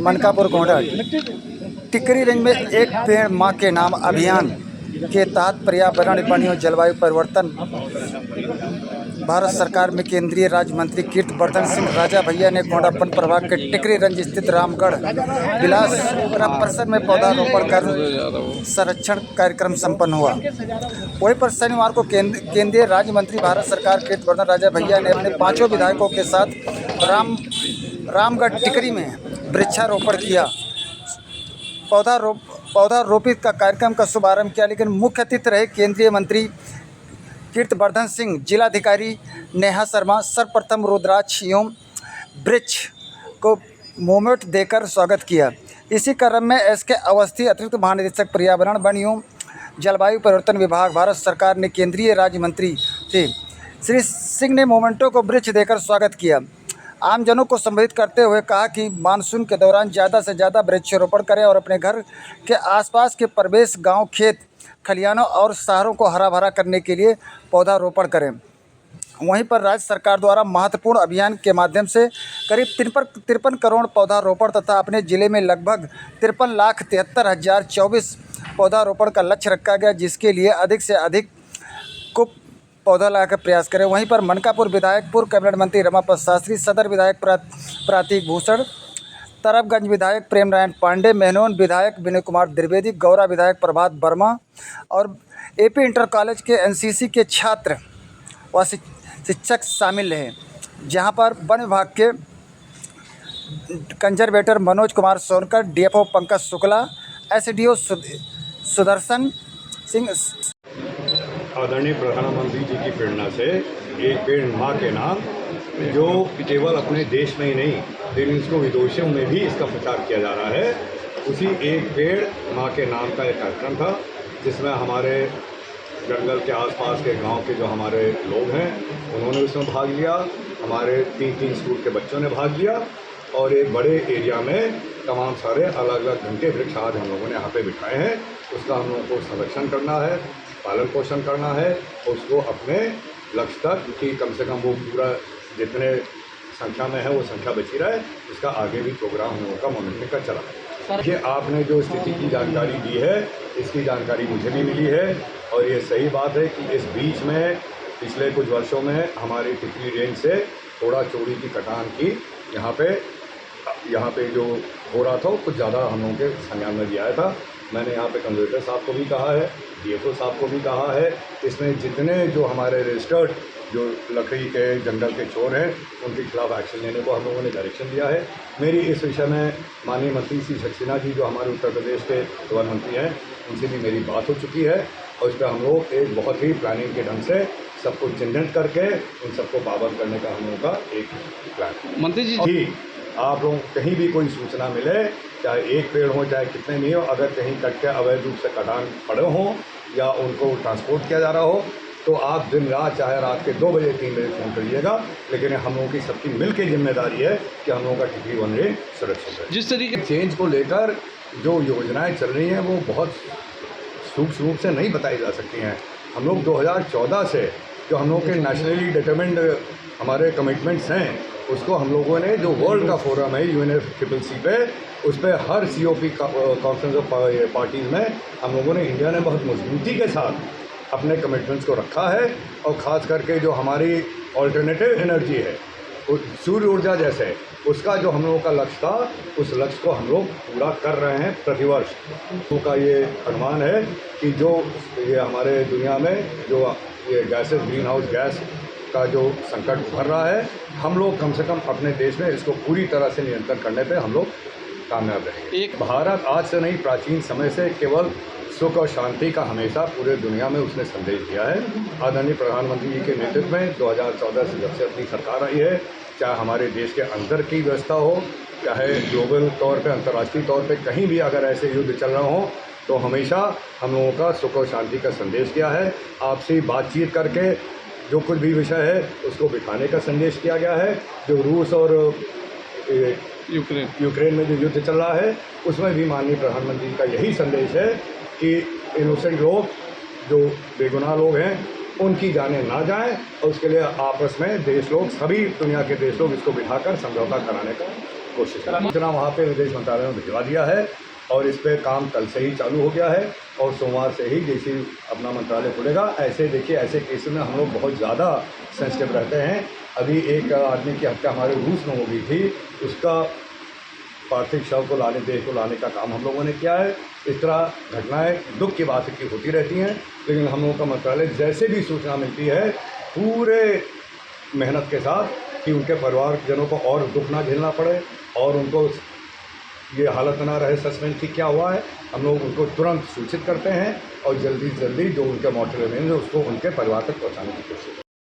मनकापुर गोंडा टिकरी range में एक पेड़ मां के नाम अभियान के तहत पर्यावरण वन एवं जलवायु परिवर्तन भारत सरकार में केंद्रीय राज्य मंत्री कीर्तिवर्धन सिंह राजा भैया ने गोंडा वन प्रभाग के टिकरी रेंज स्थित रामगढ़ विलास परिसर में पौधारोपण कर संरक्षण कार्यक्रम संपन्न हुआ। वहीं पर शनिवार को केंद्रीय राज्य मंत्री भारत सरकार कीर्तिवर्धन राजा भैया ने अपने 5 विधायकों के साथ रामगढ़ टिकरी में वृक्षारोपण किया। पौधारोपित का कार्यक्रम का शुभारंभ किया, लेकिन मुख्य अतिथि रहे केंद्रीय मंत्री कीर्तिवर्धन सिंह। जिलाधिकारी नेहा शर्मा सर्वप्रथम रुद्राक्ष एवं वृक्ष को मोमेंट देकर स्वागत किया। इसी क्रम में एसके अवस्थी अतिरिक्त महानिदेशक पर्यावरण वन एवं जलवायु परिवर्तन विभाग भारत सरकार ने केंद्रीय राज्य मंत्री थे श्री सिंह ने मोमेंटो को वृक्ष देकर स्वागत किया। आमजनों को संबोधित करते हुए कहा कि मानसून के दौरान ज़्यादा से ज़्यादा वृक्षारोपण करें और अपने घर के आसपास के परिवेश, गांव, खेत खलिहानों और शहरों को हरा भरा करने के लिए पौधारोपण करें। वहीं पर राज्य सरकार द्वारा महत्वपूर्ण अभियान के माध्यम से करीब 53 करोड़ पौधारोपण तथा अपने ज़िले में लगभग 53,73,024 पौधारोपण का लक्ष्य रखा गया, जिसके लिए अधिक से अधिक को पौधा लगाकर प्रयास करें। वहीं पर मनकापुर विधायक पूर्व कैबिनेट मंत्री रमापत शास्त्री, सदर विधायक प्रतीक भूषण, तरफगंज विधायक प्रेम नारायण पांडे, मेहनोन विधायक विनय कुमार द्विवेदी, गौरा विधायक प्रभात वर्मा और एपी इंटर कॉलेज के एनसीसी के छात्र व शिक्षक शामिल रहे। जहां पर वन विभाग के conservator Manoj Kumar Sonkar, DFO Pankaj Shukla, SDO Sudarshan Singh. आदरणीय प्रधानमंत्री जी की प्रेरणा से एक पेड़ माँ के नाम, जो केवल अपने देश में ही नहीं लेकिन इसको विदेशों में भी इसका प्रचार किया जा रहा है, उसी एक पेड़ माँ के नाम का एक कार्यक्रम था, जिसमें हमारे जंगल के आसपास के गांव के जो हमारे लोग हैं उन्होंने उसमें भाग लिया। हमारे 3 स्कूल के बच्चों ने भाग लिया और एक बड़े एरिया में तमाम सारे अलग अलग ढंग के वृक्ष आज हम लोगों ने यहाँ पे बिठाए हैं। उसका हम लोगों को संरक्षण करना है, पालन पोषण करना है, उसको अपने लक्ष्य तक कि कम से कम वो पूरा जितने संख्या में है वो संख्या बची रहे, इसका आगे भी प्रोग्राम हम लोगों का मॉनिटरिंग का चला है। ये आपने जो स्थिति की जानकारी दी है, इसकी जानकारी मुझे भी मिली है और ये सही बात है कि इस बीच में पिछले कुछ वर्षों में हमारी टिकरी रेंज से थोड़ा चोरी की कटान की यहाँ पे जो हो रहा था कुछ ज़्यादा हम लोगों के संज्ञान में भी आया था। मैंने यहाँ पे कंजर्वेटर साहब को भी कहा है, डीएफओ साहब को भी कहा है, इसमें जितने जो हमारे रजिस्टर्ड जो लकड़ी के जंगल के चोर हैं उनके खिलाफ एक्शन लेने को हम लोगों ने डायरेक्शन दिया है। मेरी इस विषय में माननीय मंत्री श्री सक्सेना जी जो हमारे उत्तर प्रदेश के प्रधानमंत्री हैं उनसे भी मेरी बात हो चुकी है और इस पर हम लोग एक बहुत ही प्लानिंग के ढंग से सबको चिन्हित करके उन सबको पाबंद करने का हम लोगों का एक प्लान। मंत्री जी आप लोग कहीं भी कोई सूचना मिले, चाहे एक पेड़ हो चाहे कितने भी हो, अगर कहीं कट के अवैध रूप से कटान पड़े हों या उनको ट्रांसपोर्ट किया जा रहा हो, तो आप दिन रात चाहे रात के 2 बजे 3 बजे फ़ोन करिएगा। लेकिन हम लोगों की सबकी मिल के जिम्मेदारी है कि हम लोगों का टिकरी वन रेंज सुरक्षित है। जिस तरीके चेंज को लेकर जो योजनाएं चल रही हैं वो बहुत सूक्ष्म रूप से नहीं बताई जा सकती हैं। हम लोग 2014 से जो हम लोग के नेशनली डिटरमिन्ड हमारे कमिटमेंट्स हैं उसको हम लोगों ने जो वर्ल्ड का फोरम है UNFCCC पे, उस पर हर COP कॉन्फ्रेंस ऑफ पार्टीज़ में हम लोगों ने इंडिया ने बहुत मजबूती के साथ अपने कमिटमेंट्स को रखा है। और ख़ास करके जो हमारी ऑल्टरनेटिव एनर्जी है सूर्य ऊर्जा जैसे, उसका जो हम लोगों का लक्ष्य था उस लक्ष्य को हम लोग पूरा कर रहे हैं प्रतिवर्ष। तो का ये अनुमान है कि जो ये हमारे दुनिया में जो ये गैसेस ग्रीन हाउस गैस का जो संकट उभर रहा है, हम लोग कम से कम अपने देश में इसको पूरी तरह से नियंत्रण करने पे हम लोग कामयाब रहेंगे। भारत आज से नहीं प्राचीन समय से केवल सुख और शांति का हमेशा पूरे दुनिया में उसने संदेश दिया है। आदरणीय प्रधानमंत्री जी के नेतृत्व में 2014 से जब से अपनी सरकार आई है, चाहे हमारे देश के अंदर की व्यवस्था हो, चाहे ग्लोबल तौर पे अंतर्राष्ट्रीय तौर पे कहीं भी अगर ऐसे युद्ध चल रहे हों, तो हमेशा हम लोगों का सुख और शांति का संदेश किया है। आपसी बातचीत करके जो कुछ भी विषय है उसको बिठाने का संदेश किया गया है। जो रूस और यूक्रेन में जो युद्ध चल रहा है उसमें भी माननीय प्रधानमंत्री का यही संदेश है कि इनोसेंट लोग जो बेगुनाह लोग हैं उनकी जानें ना जाएं और उसके लिए आपस में देश लोग, सभी दुनिया के देश लोग इसको बिठाकर समझौता कराने का कोशिश करेंगे। सूचना वहाँ पे विदेश मंत्रालय में भिजवा दिया है और इस पे काम कल से ही चालू हो गया है और सोमवार से ही जैसे अपना मंत्रालय खुलेगा। ऐसे देखिए, ऐसे केस में हम लोग बहुत ज़्यादा सेंसिटिव रहते हैं। अभी एक आदमी की हत्या हमारे रूस में हो गई थी, उसका पार्थिव शव को लाने, देह को लाने का काम हम लोगों ने किया है। इस तरह घटनाएं दुख की बात है कि होती रहती हैं, लेकिन हम लोगों का मंत्रालय जैसे भी सूचना मिलती है पूरे मेहनत के साथ कि उनके परिवारजनों को और दुख ना झेलना पड़े और उनको ये हालत ना रहे सस्पेंस की क्या हुआ है, हम लोग उनको तुरंत सूचित करते हैं और जल्दी से जल्दी जो उनके मौत उसको उनके परिवार तक पहुँचाने की कोशिश करते हैं।